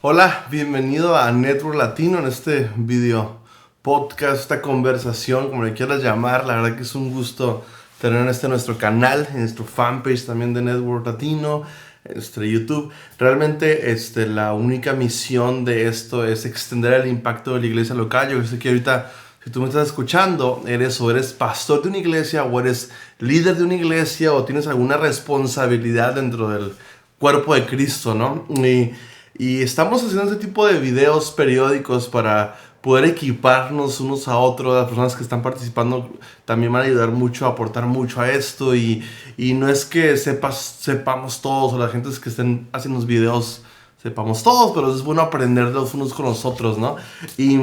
Hola, bienvenido a Network Latino en este video podcast, esta conversación, como le quieras llamar. La verdad que es un gusto tener en nuestro canal, en nuestro fanpage también de Network Latino, en nuestro YouTube. Realmente la única misión de esto es extender el impacto de la iglesia local. Yo sé que ahorita, si tú me estás escuchando, eres pastor de una iglesia o eres líder de una iglesia o tienes alguna responsabilidad dentro del cuerpo de Cristo, ¿no? Y estamos haciendo este tipo de videos periódicos para poder equiparnos unos a otros. Las personas que están participando también van a ayudar mucho, a aportar mucho a esto. Y no es que sepamos todos, o la gente es que estén haciendo los videos sepamos todos, pero es bueno aprender los unos con los otros, ¿no? Y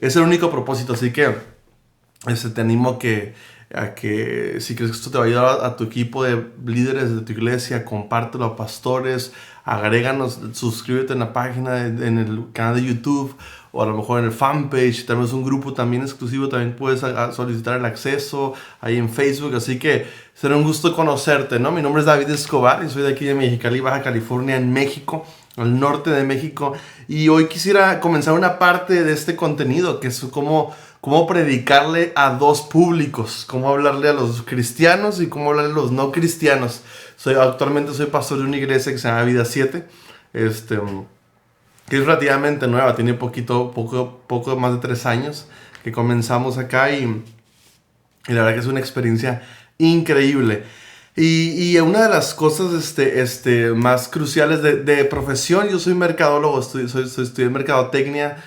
es el único propósito, así que te animo a que si crees que esto te va a ayudar a tu equipo de líderes de tu iglesia, compártelo a pastores, agréganos, suscríbete en la página, en el canal de YouTube o a lo mejor en el fanpage. Tenemos un grupo también exclusivo, también puedes solicitar el acceso ahí en Facebook, así que será un gusto conocerte, ¿no? Mi nombre es David Escobar y soy de aquí de Mexicali, Baja California, en México, al norte de México, y hoy quisiera comenzar una parte de este contenido que es cómo predicarle a dos públicos, cómo hablarle a los cristianos y cómo hablarle a los no cristianos. Actualmente soy pastor de una iglesia que se llama Vida 7, que es relativamente nueva, tiene poco más de 3 años que comenzamos acá, y la verdad que es una experiencia increíble. Y una de las cosas más cruciales de profesión, yo soy mercadólogo, estudié mercadotecnia,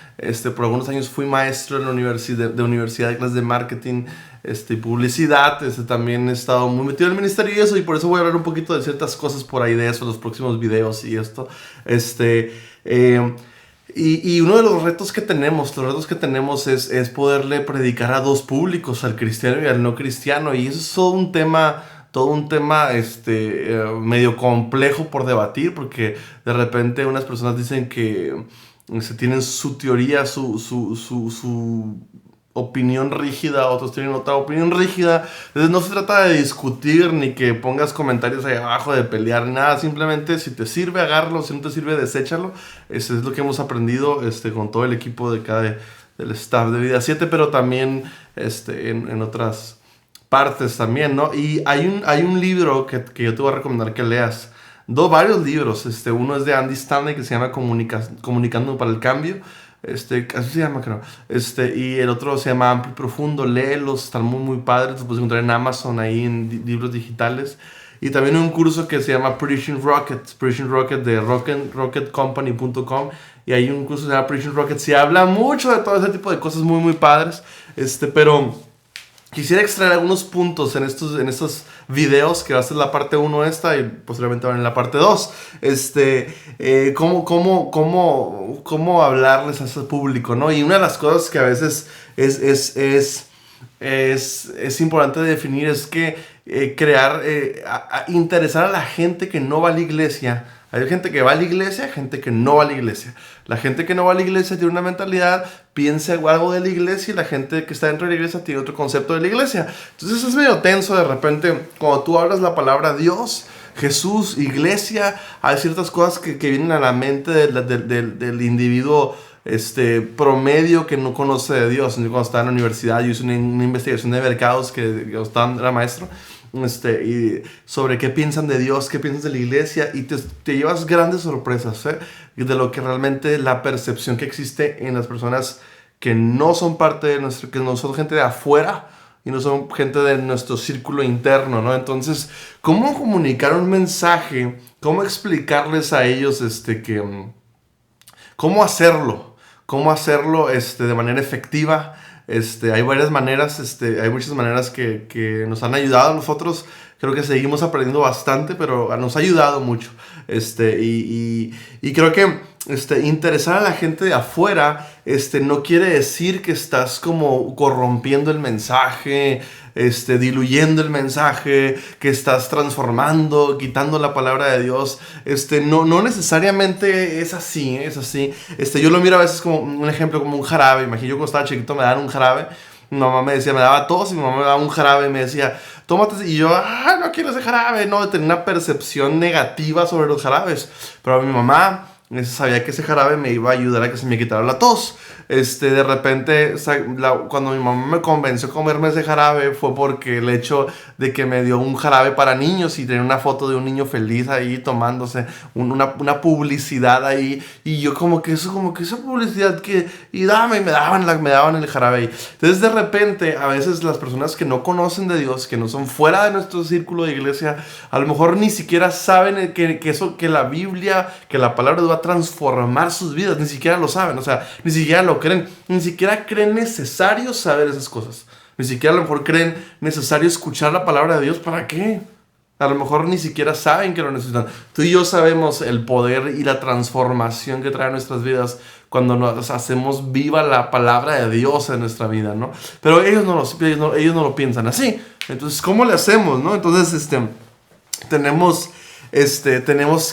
por algunos años fui maestro en la universidad de clases de marketing y publicidad. También he estado muy metido en el ministerio y eso, y por eso voy a hablar un poquito de ciertas cosas por ahí de eso en los próximos videos y esto. Y uno de los retos que tenemos, es poderle predicar a dos públicos, al cristiano y al no cristiano. Y eso es todo un tema medio complejo por debatir, porque de repente unas personas dicen que se tienen su teoría, su opinión rígida, otros tienen otra opinión rígida. Entonces no se trata de discutir ni que pongas comentarios ahí abajo, de pelear, ni nada. Simplemente si te sirve, agárralo; si no te sirve, deséchalo. Eso es lo que hemos aprendido con todo el equipo del staff de Vida 7, pero también en otras partes también, ¿no? Y hay un libro que yo te voy a recomendar que leas. Varios libros. Uno es de Andy Stanley, que se llama Comunicando para el Cambio. Así se llama, creo. Y el otro se llama Amplio y Profundo. Léelos, están muy, muy padres. Los puedes encontrar en Amazon, ahí en libros digitales. Y también un curso que se llama Preaching Rocket de rocketcompany.com. Y hay un curso que se llama Preaching Rocket. Se habla mucho de todo ese tipo de cosas muy, muy padres. Pero quisiera extraer algunos puntos en estos videos, que va a ser la parte 1 esta, y posiblemente van en la parte 2. Cómo hablarles a ese público, ¿no? Y una de las cosas que a veces es importante definir es que interesar a la gente que no va a la iglesia. Hay gente que va a la iglesia, gente que no va a la iglesia. La gente que no va a la iglesia tiene una mentalidad, piensa algo de la iglesia, y la gente que está dentro de la iglesia tiene otro concepto de la iglesia. Entonces es medio tenso de repente cuando tú hablas la palabra Dios, Jesús, iglesia. Hay ciertas cosas que vienen a la mente del individuo promedio que no conoce de Dios. Cuando estaba en la universidad, yo hice una investigación de mercados, que yo era maestro, y sobre qué piensan de Dios, qué piensan de la iglesia, y te llevas grandes sorpresas, de lo que realmente la percepción que existe en las personas que no son parte de que no son gente de afuera y no son gente de nuestro círculo interno, ¿no? Entonces, ¿cómo comunicar un mensaje? ¿Cómo explicarles a ellos cómo hacerlo? ¿Cómo hacerlo de manera efectiva? Hay varias maneras, hay muchas maneras que nos han ayudado a nosotros. Creo que seguimos aprendiendo bastante, pero nos ha ayudado mucho. Y creo que interesar a la gente de afuera no quiere decir que estás como corrompiendo el mensaje, diluyendo el mensaje, que estás transformando, quitando la palabra de Dios. No necesariamente es así, es así. Yo lo miro a veces como un ejemplo, como un jarabe. Imagino, yo cuando estaba chiquito me daban un jarabe. Mi mamá me decía, me daba tos, y mi mamá me daba un jarabe y me decía, tómate. Y yo, no quiero ese jarabe. No, tenía una percepción negativa sobre los jarabes. Pero mi mamá sabía que ese jarabe me iba a ayudar a que se me quitara la tos. De repente, cuando mi mamá me convenció a comerme ese jarabe fue porque el hecho de que me dio un jarabe para niños y tenía una foto de un niño feliz ahí tomándose una publicidad ahí, y yo como que esa publicidad y me daban el jarabe ahí. Entonces de repente a veces las personas que no conocen de Dios, que no son fuera de nuestro círculo de iglesia, a lo mejor ni siquiera saben que la Biblia, que la palabra de Dios va a transformar sus vidas, ni siquiera lo saben, o sea, ni siquiera lo creen, ni siquiera creen necesario saber esas cosas, ni siquiera a lo mejor creen necesario escuchar la palabra de Dios. ¿Para qué? A lo mejor ni siquiera saben que lo necesitan. Tú y yo sabemos el poder y la transformación que trae a nuestras vidas cuando nos hacemos viva la palabra de Dios en nuestra vida, ¿no? Pero ellos no lo piensan así. Entonces, ¿cómo le hacemos, no? Entonces, tenemos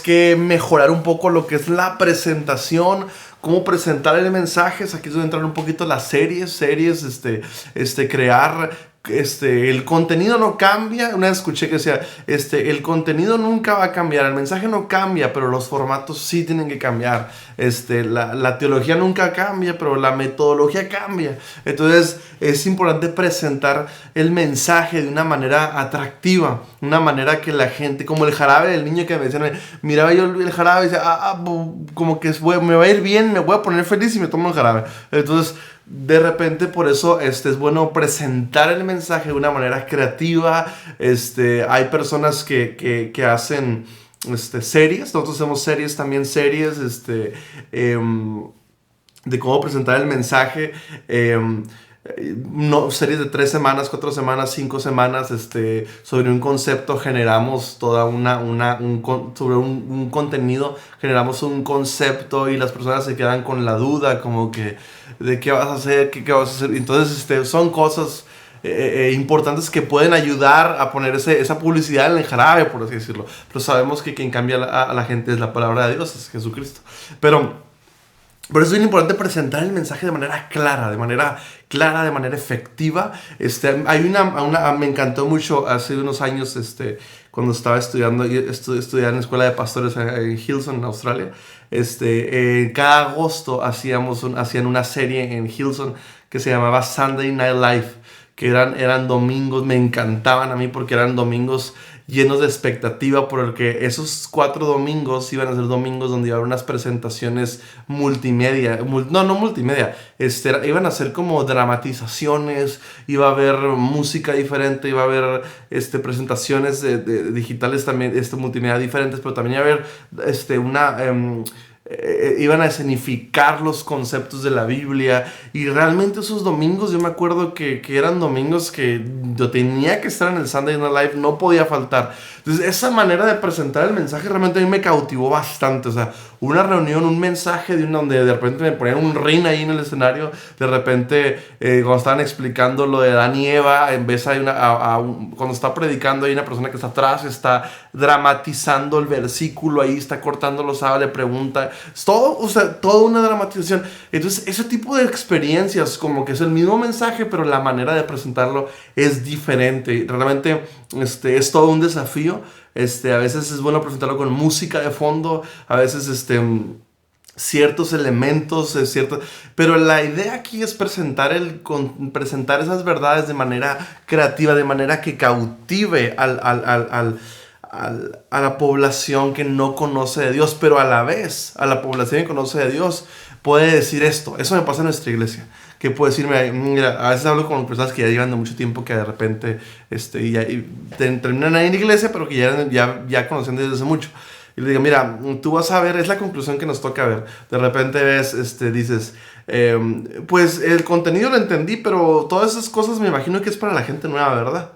que mejorar un poco lo que es la presentación, cómo presentar el mensaje. Aquí es donde entran un poquito las series, crear. El contenido no cambia. Una vez escuché que decía, el contenido nunca va a cambiar, el mensaje no cambia, pero los formatos sí tienen que cambiar. La teología nunca cambia, pero la metodología cambia. Entonces es importante presentar el mensaje de una manera atractiva, una manera que la gente, como el jarabe del niño que me decían, miraba yo el jarabe y decía, como que me va a ir bien, me voy a poner feliz y me tomo el jarabe. Entonces de repente por eso es bueno presentar el mensaje de una manera creativa. Hay personas que hacen series. Nosotros hacemos series de cómo presentar el mensaje. No, series de 3 semanas, 4 semanas, 5 semanas, sobre un concepto. Generamos toda sobre un contenido, generamos un concepto y las personas se quedan con la duda como que de qué vas a hacer, qué vas a hacer. Entonces son cosas importantes que pueden ayudar a poner esa publicidad en el jarabe, por así decirlo. Pero sabemos que quien cambia a la gente es la palabra de Dios, es Jesucristo. Por eso es bien importante presentar el mensaje de manera clara, de manera efectiva. Me encantó mucho hace unos años, cuando estaba estudiando en la escuela de pastores en Hillsong, en Australia. Cada agosto hacían una serie en Hillsong que se llamaba Sunday Night Live, que eran domingos. Me encantaban a mí porque eran domingos llenos de expectativa, porque esos 4 domingos iban a ser domingos donde iba a haber unas presentaciones multimedia, no multimedia, iban a ser como dramatizaciones, iba a haber música diferente, iba a haber presentaciones digitales también, multimedia diferentes, pero también iba a haber iban a escenificar los conceptos de la Biblia. Y realmente esos domingos, yo me acuerdo que eran domingos que yo tenía que estar en el Sunday Night Live, no podía faltar. Entonces esa manera de presentar el mensaje realmente a mí me cautivó bastante. O sea, una reunión, un mensaje donde de repente me ponían un ring ahí en el escenario. De repente cuando estaban explicando lo de Adán y Eva, en vez cuando está predicando, hay una persona que está atrás, está dramatizando el versículo ahí, está cortando los sábados, le pregunta. Es toda una dramatización. Entonces ese tipo de experiencias, como que es el mismo mensaje, pero la manera de presentarlo es diferente. Realmente es todo un desafío. A veces es bueno presentarlo con música de fondo, a veces ciertos elementos, pero la idea aquí es presentar esas verdades de manera creativa, de manera que cautive a la población que no conoce de Dios, pero a la vez a la población que conoce de Dios puede decir esto. Eso me pasa en nuestra iglesia, que puede decirme, mira, a veces hablo con personas que ya llevan de mucho tiempo, que de repente terminan ahí en la iglesia, pero que ya conocen desde hace mucho. Y le digo, mira, tú vas a ver, es la conclusión que nos toca ver. De repente dices, pues el contenido lo entendí, pero todas esas cosas me imagino que es para la gente nueva, ¿verdad?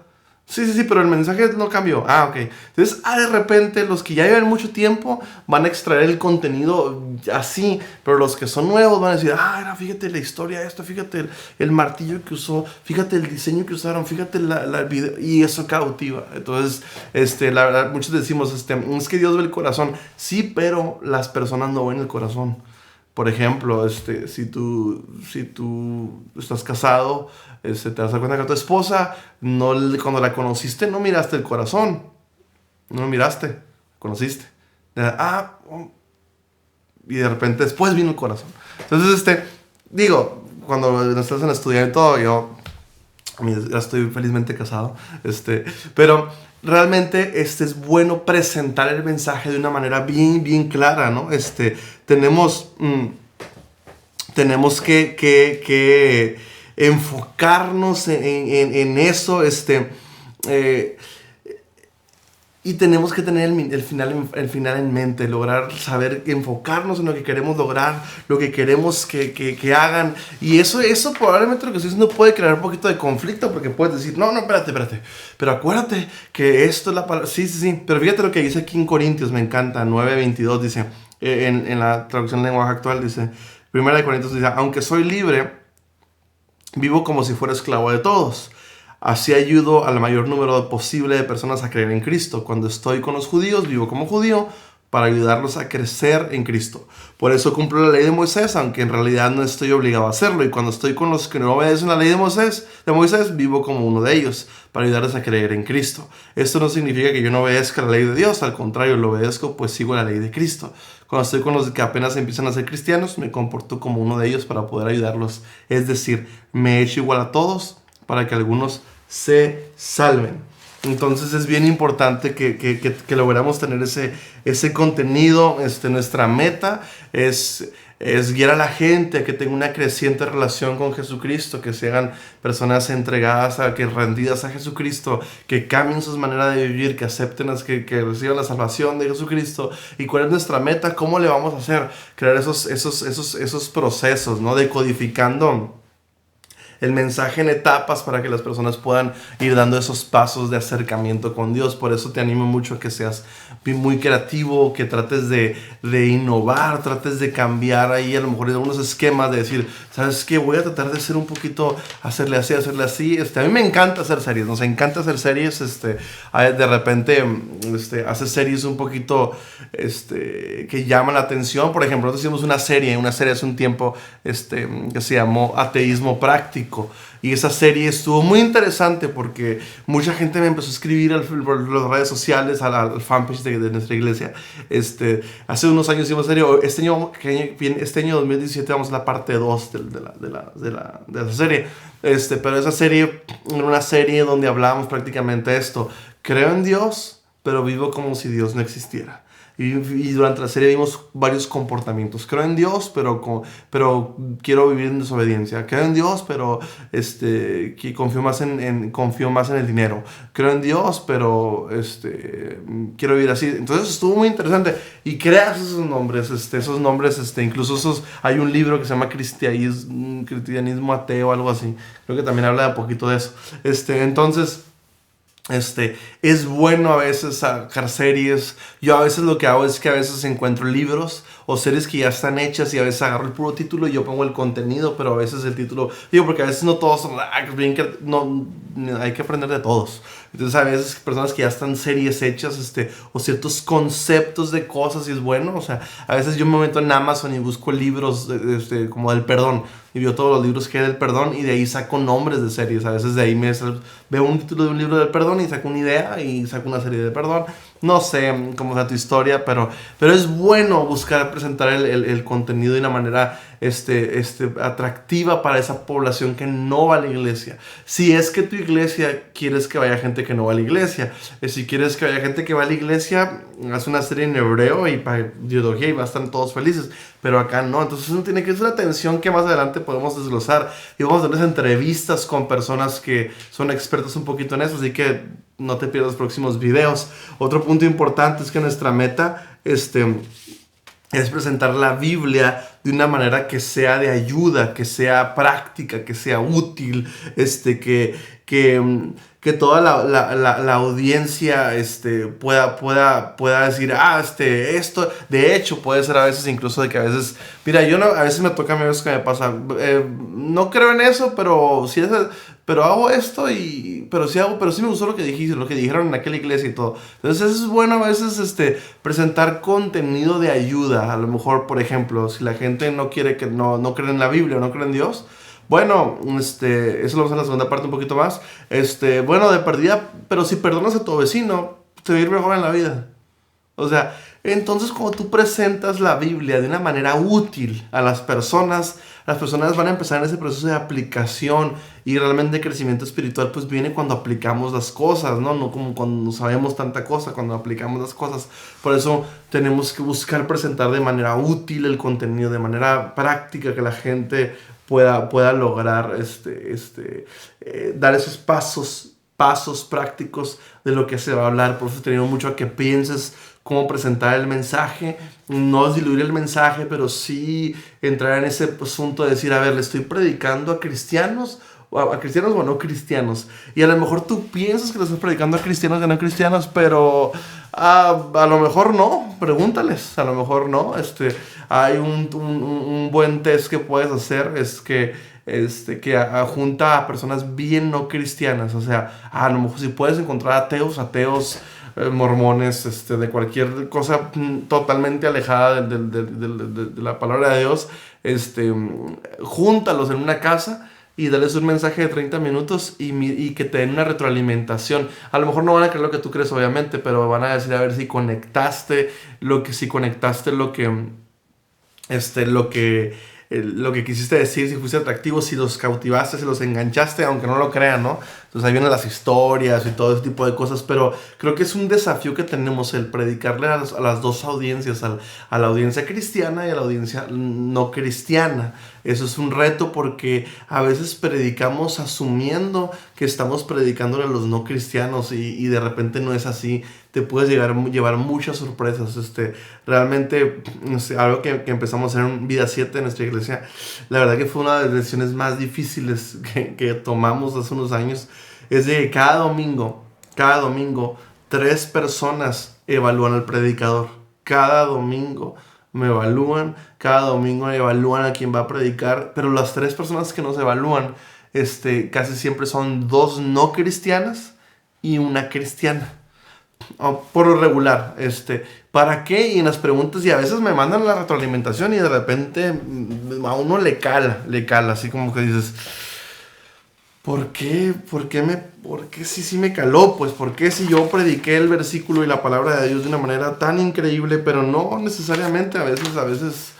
Sí, pero el mensaje no cambió. Ok. Entonces, de repente, los que ya llevan mucho tiempo van a extraer el contenido así, pero los que son nuevos van a decir, fíjate la historia de esto, fíjate el martillo que usó, fíjate el diseño que usaron, fíjate el video, y eso cautiva. Entonces, la verdad, muchos decimos, es que Dios ve el corazón. Sí, pero las personas no ven el corazón. Por ejemplo, si tú estás casado, te das cuenta que tu esposa, cuando la conociste, no miraste el corazón. No lo miraste, conociste. y de repente después vino el corazón. Entonces, digo, cuando estás en estudiar y todo, yo ya estoy felizmente casado, pero realmente es bueno presentar el mensaje de una manera bien, bien clara, ¿no? Tenemos, tenemos que enfocarnos en eso, y tenemos que tener el final en mente, lograr saber enfocarnos en lo que queremos lograr, lo que queremos que hagan. Y eso probablemente lo que estoy diciendo puede crear un poquito de conflicto, porque puedes decir, no, espérate. Pero acuérdate que esto es la palabra. Sí. Pero fíjate lo que dice aquí en Corintios, me encanta, 9:22 dice, en la traducción de lenguaje actual dice, 1 Corintios dice, aunque soy libre, vivo como si fuera esclavo de todos. Así ayudo al mayor número posible de personas a creer en Cristo. Cuando estoy con los judíos, vivo como judío para ayudarlos a crecer en Cristo. Por eso cumplo la ley de Moisés, aunque en realidad no estoy obligado a hacerlo. Y cuando estoy con los que no obedecen la ley de Moisés, vivo como uno de ellos, para ayudarles a creer en Cristo. Esto no significa que yo no obedezca la ley de Dios, al contrario, lo obedezco, pues sigo la ley de Cristo. Cuando estoy con los que apenas empiezan a ser cristianos, me comporto como uno de ellos para poder ayudarlos. Es decir, me he hecho igual a todos para que algunos se salven. Entonces es bien importante que logramos tener ese contenido. Nuestra meta es guiar a la gente a que tenga una creciente relación con Jesucristo, que se hagan personas entregadas, rendidas a Jesucristo, que cambien sus maneras de vivir, que acepten, que reciban la salvación de Jesucristo. ¿Y cuál es nuestra meta? ¿Cómo le vamos a hacer? Crear esos procesos, ¿no? Decodificando el mensaje en etapas para que las personas puedan ir dando esos pasos de acercamiento con Dios. Por eso te animo mucho a que seas muy creativo, que trates de innovar, trates de cambiar ahí a lo mejor algunos esquemas, de decir, ¿sabes qué? Voy a tratar de hacer un poquito, hacerle así. A mí me encanta hacer series, nos encanta hacer series, de repente, hace series un poquito, que llaman la atención. Por ejemplo, nosotros hicimos una serie hace un tiempo, que se llamó Ateísmo Práctico. Y esa serie estuvo muy interesante porque mucha gente me empezó a escribir por las redes sociales, al fanpage de nuestra iglesia. Hace unos años hicimos serie. Este año 2017 vamos a la parte 2 de esa serie. Pero esa serie era una serie donde hablábamos prácticamente esto. Creo en Dios, pero vivo como si Dios no existiera. Y durante la serie vimos varios comportamientos. Creo en Dios, pero quiero vivir en desobediencia. Creo en Dios, pero que confío más en el dinero. Creo en Dios, pero quiero vivir así. Entonces estuvo muy interesante. Y creas esos nombres, incluso hay un libro que se llama Cristianismo Ateo, algo así. Creo que también habla de un poquito de eso. Entonces, es bueno a veces sacar series. Yo a veces lo que hago es que a veces encuentro libros o series que ya están hechas y a veces agarro el puro título y yo pongo el contenido, pero a veces el título, porque a veces no todos son, no, hay que aprender de todos. Entonces a veces personas que ya están series hechas, o ciertos conceptos de cosas, y es bueno. O sea, a veces yo me meto en Amazon y busco libros como del perdón, y veo todos los libros que hay del perdón, y de ahí saco nombres de series. A veces de ahí veo un título de un libro del perdón y saco una idea y saco una serie de perdón. No sé cómo sea tu historia, pero es bueno buscar presentar el contenido de una manera atractiva para esa población que no va a la iglesia. Si es que tu iglesia quieres que vaya gente que no va a la iglesia, si quieres que vaya gente que va a la iglesia, haz una serie en hebreo y para ideología y va a estar todos felices. Pero acá no. Entonces uno tiene que ser una atención que más adelante podemos desglosar, y vamos a tener entrevistas con personas que son expertos un poquito en eso, así que no te pierdas los próximos videos. Otro punto importante es que nuestra meta es presentar la Biblia de una manera que sea de ayuda, que sea práctica, que sea útil, que toda la audiencia pueda decir, esto, de hecho, puede ser a veces incluso de que a veces, mira, a veces me toca, a veces que me pasa, no creo en eso, pero sí pero hago esto, pero sí me gustó lo que dijiste, lo que dijeron en aquella iglesia y todo. Entonces es bueno a veces presentar contenido de ayuda. A lo mejor, por ejemplo, si la gente no quiere no cree en la Biblia o no cree en Dios, bueno, eso lo vamos a en la segunda parte un poquito más. Bueno, de perdida, pero si perdonas a tu vecino, te va a ir mejor en la vida. O sea, entonces cuando tú presentas la Biblia de una manera útil a las personas van a empezar en ese proceso de aplicación, y realmente el crecimiento espiritual pues viene cuando aplicamos las cosas, ¿no? No como cuando no sabemos tanta cosa, cuando aplicamos las cosas. Por eso tenemos que buscar presentar de manera útil el contenido, de manera práctica, que la gente pueda lograr dar esos pasos prácticos de lo que se va a hablar. Por eso te digo mucho a que pienses cómo presentar el mensaje, no diluir el mensaje, pero sí entrar en ese asunto de decir, a ver, le estoy predicando a cristianos, a cristianos o no cristianos. Y a lo mejor tú piensas que le estás predicando a cristianos y no cristianos, pero a lo mejor no, pregúntales, a lo mejor no. Hay un buen test que puedes hacer, es que junta a personas bien no cristianas. O sea, a lo mejor si puedes encontrar ateos, mormones, de cualquier cosa totalmente alejada de la palabra de Dios, júntalos en una casa y darles un mensaje de 30 minutos y que te den una retroalimentación. A lo mejor no van a creer lo que tú crees, obviamente, pero van a decir a ver si conectaste lo que quisiste decir, si fuiste atractivo, si los cautivaste, si los enganchaste, aunque no lo crean, ¿no? Entonces ahí vienen las historias y todo ese tipo de cosas, pero creo que es un desafío que tenemos el predicarle a las dos audiencias, a la audiencia cristiana y a la audiencia no cristiana. Eso es un reto porque a veces predicamos asumiendo que estamos predicándole a los no cristianos y de repente no es así. Te puedes llevar muchas sorpresas. Realmente, algo que empezamos a hacer en Vida 7 en nuestra iglesia, la verdad que fue una de las decisiones más difíciles que tomamos hace unos años, es de que cada domingo, 3 personas evalúan al predicador. Cada domingo me evalúan, cada domingo evalúan a quien va a predicar, pero las 3 personas que nos evalúan, casi siempre son 2 no cristianas y una cristiana. Por lo regular, ¿para qué? Y en las preguntas, y a veces me mandan la retroalimentación y de repente a uno le cala, así como que dices, ¿por qué? ¿Por qué sí me caló? Pues, ¿por qué si yo prediqué el versículo y la palabra de Dios de una manera tan increíble, pero no necesariamente, a veces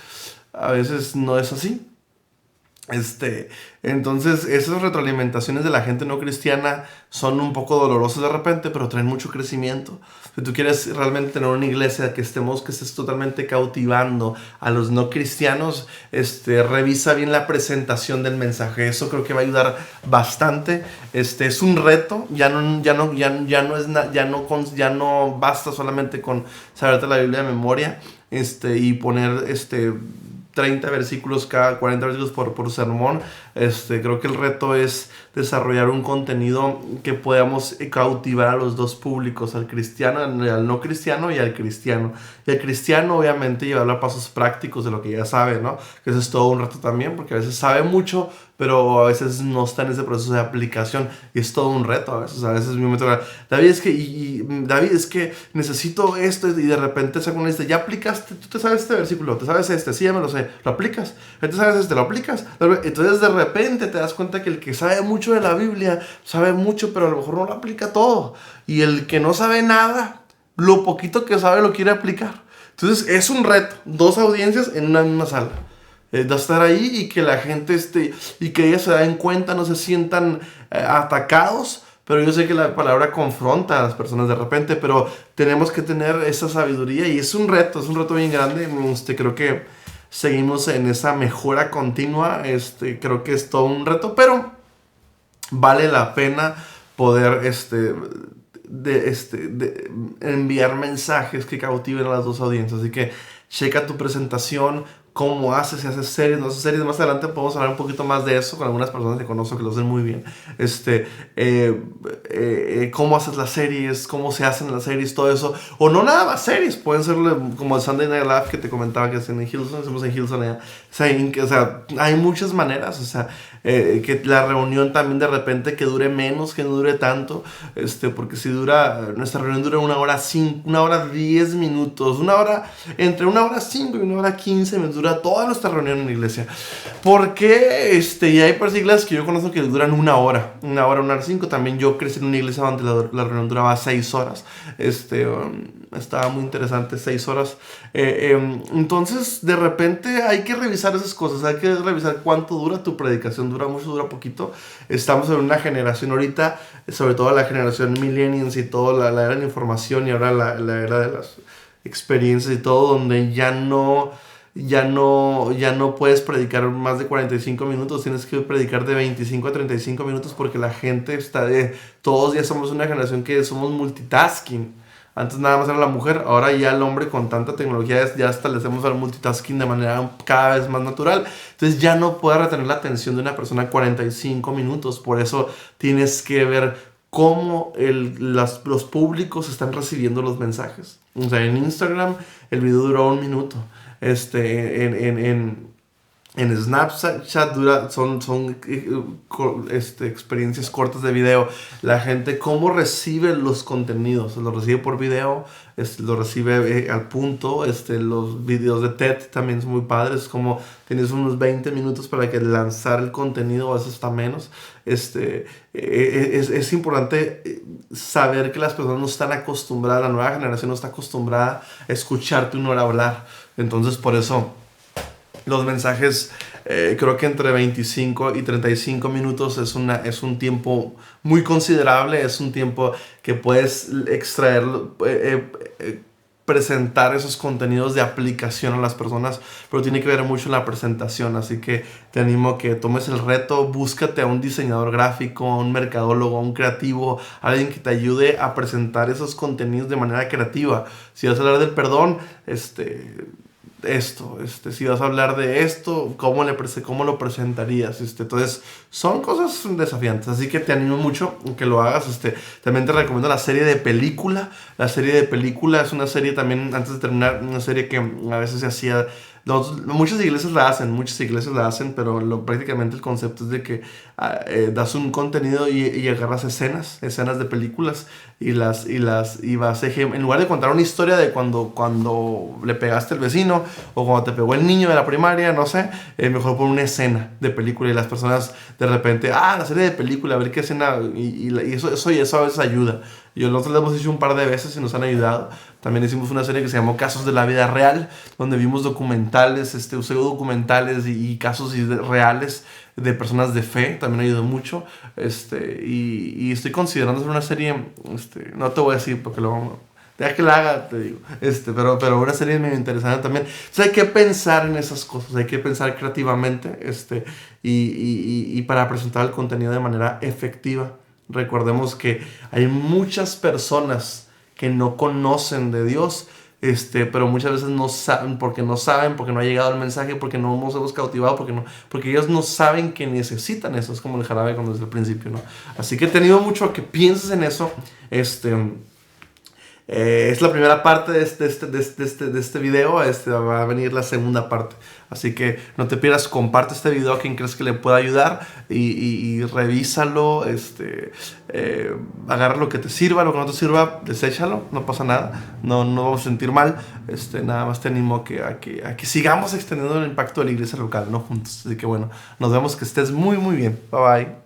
no es así? Entonces esas retroalimentaciones de la gente no cristiana son un poco dolorosas de repente, pero traen mucho crecimiento. Si tú quieres realmente tener una iglesia que estés totalmente cautivando a los no cristianos, revisa bien la presentación del mensaje. Eso creo que va a ayudar bastante. Es un reto. Ya no basta solamente con saberte la Biblia de memoria, y poner 30 versículos 40 versículos por sermón. Creo que el reto es desarrollar un contenido que podamos cautivar a los dos públicos, al cristiano, al no cristiano y al cristiano. Y al cristiano, obviamente, llevarlo a pasos prácticos de lo que ya sabe, ¿no? Que eso es todo un reto también, porque a veces sabe mucho, pero a veces no está en ese proceso de aplicación, y es todo un reto. A veces me meto, David, es que necesito esto, y de repente saco una lista, ya aplicaste, tú te sabes este versículo, te sabes sí, ya me lo sé, lo aplicas, entonces sabes lo aplicas. Entonces de repente te das cuenta que el que sabe mucho de la Biblia, sabe mucho, pero a lo mejor no lo aplica todo, y el que no sabe nada, lo poquito que sabe lo quiere aplicar. Entonces es un reto, 2 audiencias en una misma sala. De estar ahí y que la gente y que ellas se den cuenta, no se sientan atacados. Pero yo sé que la palabra confronta a las personas de repente, pero tenemos que tener esa sabiduría, y es un reto bien grande. Creo que seguimos en esa mejora continua. Creo que es todo un reto, pero vale la pena poder enviar mensajes que cautiven a las dos audiencias. Así que checa tu presentación, cómo haces, si haces series, no haces series. Más adelante podemos hablar un poquito más de eso con algunas personas que conozco que lo hacen muy bien. Cómo haces las series, cómo se hacen las series, todo eso. O no nada más series, pueden ser como el Sunday Night Live que te comentaba que hacen en Hillsong, hacemos en Hillsong allá. O sea, hay muchas maneras. O sea, que la reunión también de repente que dure menos, que no dure tanto. Porque si nuestra reunión dura 1 hora 10 minutos, entre 1 hora 5 y 1 hora 15 minutos, dura toda nuestra reunión en la iglesia. Porque y hay otras iglesias que yo conozco que duran 1 hora, 1 hora 5. También yo crecí en una iglesia donde la reunión duraba 6 horas. estaba muy interesante, 6 horas. Entonces, de repente hay que revisar esas cosas, hay que revisar cuánto dura tu predicación, dura mucho, dura poquito. Estamos en una generación ahorita, sobre todo la generación millennials y todo, la era de la información y ahora la era de las experiencias y todo, donde ya no puedes predicar más de 45 minutos, tienes que predicar de 25 a 35 minutos porque la gente todos ya somos una generación que somos multitasking. Antes nada más era la mujer, ahora ya el hombre con tanta tecnología ya hasta le hacemos al multitasking de manera cada vez más natural. Entonces ya no puedes retener la atención de una persona 45 minutos, por eso tienes que ver cómo los públicos están recibiendo los mensajes. O sea, en Instagram el video duró 1 minuto. En Snapchat son experiencias cortas de video. La gente, ¿cómo recibe los contenidos? Lo recibe por video, lo recibe al punto. Los videos de TED también son muy padres. Como tienes unos 20 minutos para que lanzar el contenido, a veces está menos. Es importante saber que las personas no están acostumbradas, la nueva generación no está acostumbrada a escucharte una hora hablar. Entonces, por eso los mensajes, creo que entre 25 y 35 minutos es un tiempo muy considerable, es un tiempo que puedes extraer, presentar esos contenidos de aplicación a las personas, pero tiene que ver mucho en la presentación, así que te animo a que tomes el reto, búscate a un diseñador gráfico, a un mercadólogo, a un creativo, alguien que te ayude a presentar esos contenidos de manera creativa. Si vas a hablar del perdón, si vas a hablar de esto, ¿cómo lo presentarías? Entonces, son cosas desafiantes, así que te animo mucho que lo hagas. También te recomiendo la serie de película. La serie de película es una serie también, antes de terminar, una serie que a veces se hacía. Muchas iglesias la hacen, pero prácticamente el concepto es de que das un contenido y agarras escenas de películas y vas en lugar de contar una historia de cuando le pegaste al vecino o cuando te pegó el niño de la primaria, no sé, mejor pon una escena de película y las personas de repente, la serie de película, a ver qué escena, y eso a veces ayuda. Nosotros lo hemos hecho un par de veces y nos han ayudado. También hicimos una serie que se llamó Casos de la Vida Real, donde vimos documentales, pseudodocumentales y casos reales de personas de fe. También ayudó mucho. Y estoy considerando hacer una serie, no te voy a decir porque deja que la haga, te digo. Pero una serie medio interesante también. Entonces hay que pensar en esas cosas, hay que pensar creativamente, y para presentar el contenido de manera efectiva. Recordemos que hay muchas personas que no conocen de Dios, pero muchas veces no saben, porque no ha llegado el mensaje, porque no nos hemos cautivado, porque ellos no saben que necesitan eso. Es como el jarabe cuando desde el principio, ¿no? Así que te animo mucho a que pienses en eso. Es la primera parte de este video. Va a venir la segunda parte. Así que no te pierdas, comparte este video a quien crees que le pueda ayudar y revísalo. Agarra lo que te sirva, lo que no te sirva, deséchalo, no pasa nada. No vamos a sentir mal. Nada más te animo a que sigamos extendiendo el impacto de la iglesia local, ¿no? Juntos. Así que bueno, nos vemos, que estés muy, muy bien. Bye bye.